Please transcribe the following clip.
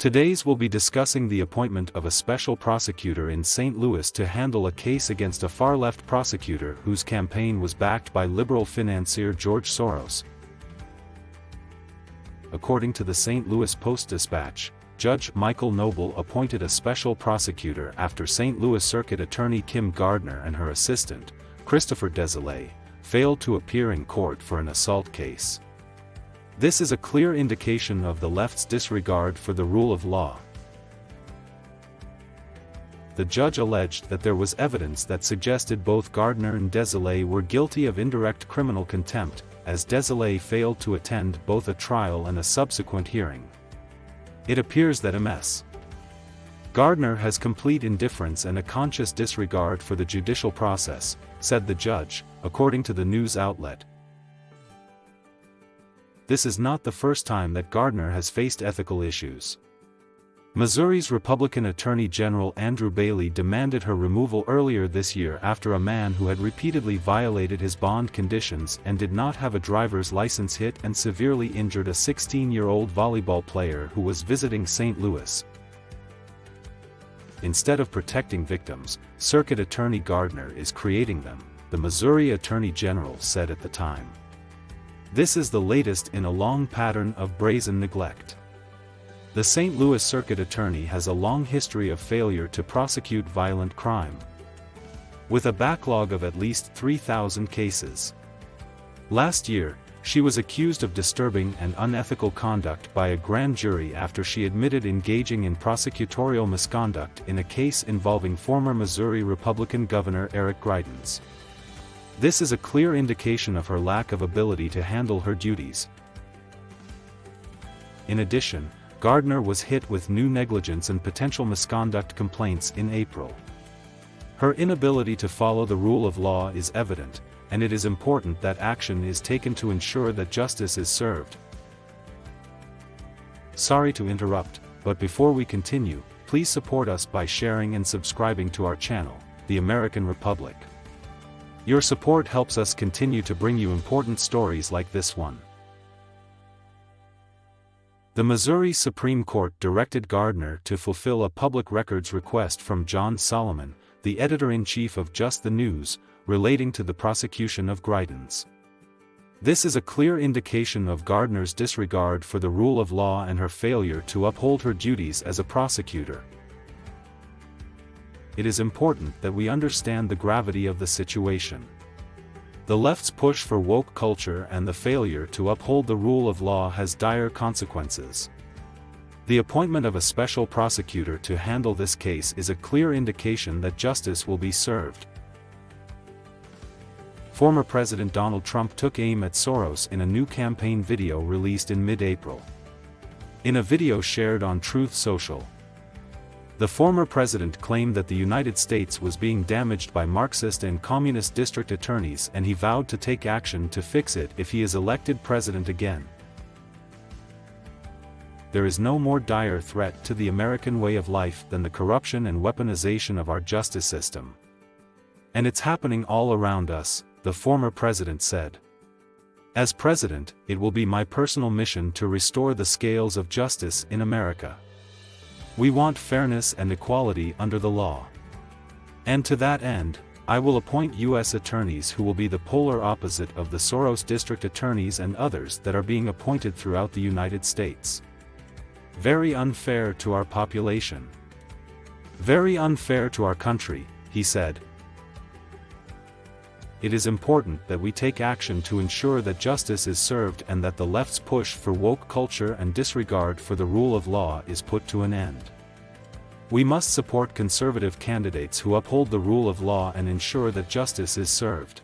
Today's we'll be discussing the appointment of a special prosecutor in St. Louis to handle a case against a far-left prosecutor whose campaign was backed by liberal financier George Soros. According to the St. Louis Post-Dispatch, Judge Michael Noble appointed a special prosecutor after St. Louis Circuit Attorney Kim Gardner and her assistant, Christopher Desolé, failed to appear in court for an assault case. This is a clear indication of the left's disregard for the rule of law. The judge alleged that there was evidence that suggested both Gardner and Desolé were guilty of indirect criminal contempt, as Desolé failed to attend both a trial and a subsequent hearing. It appears that Ms. Gardner has complete indifference and a conscious disregard for the judicial process, said the judge, according to the news outlet. This is not the first time that Gardner has faced ethical issues. Missouri's Republican Attorney General Andrew Bailey demanded her removal earlier this year after a man who had repeatedly violated his bond conditions and did not have a driver's license hit and severely injured a 16-year-old volleyball player who was visiting St. Louis. Instead of protecting victims, Circuit Attorney Gardner is creating them, the Missouri Attorney General said at the time. This is the latest in a long pattern of brazen neglect. The St. Louis Circuit Attorney has a long history of failure to prosecute violent crime, with a backlog of at least 3,000 cases. Last year, she was accused of disturbing and unethical conduct by a grand jury after she admitted engaging in prosecutorial misconduct in a case involving former Missouri Republican Governor Eric Greitens. This is a clear indication of her lack of ability to handle her duties. In addition, Gardner was hit with new negligence and potential misconduct complaints in April. Her inability to follow the rule of law is evident, and it is important that action is taken to ensure that justice is served. Sorry to interrupt, but before we continue, please support us by sharing and subscribing to our channel, The American Republic. Your support helps us continue to bring you important stories like this one. The Missouri Supreme Court directed Gardner to fulfill a public records request from John Solomon, the editor-in-chief of Just the News, relating to the prosecution of Greitens. This is a clear indication of Gardner's disregard for the rule of law and her failure to uphold her duties as a prosecutor. It is important that we understand the gravity of the situation. The left's push for woke culture and the failure to uphold the rule of law has dire consequences. The appointment of a special prosecutor to handle this case is a clear indication that justice will be served. Former President Donald Trump took aim at Soros in a new campaign video released in mid-April. In a video shared on Truth Social, the former president claimed that the United States was being damaged by Marxist and communist district attorneys, and he vowed to take action to fix it if he is elected president again. There is no more dire threat to the American way of life than the corruption and weaponization of our justice system. And it's happening all around us, the former president said. As president, it will be my personal mission to restore the scales of justice in America. We want fairness and equality under the law. And to that end, I will appoint U.S. attorneys who will be the polar opposite of the Soros district attorneys and others that are being appointed throughout the United States. Very unfair to our population. Very unfair to our country, he said. It is important that we take action to ensure that justice is served and that the left's push for woke culture and disregard for the rule of law is put to an end. We must support conservative candidates who uphold the rule of law and ensure that justice is served.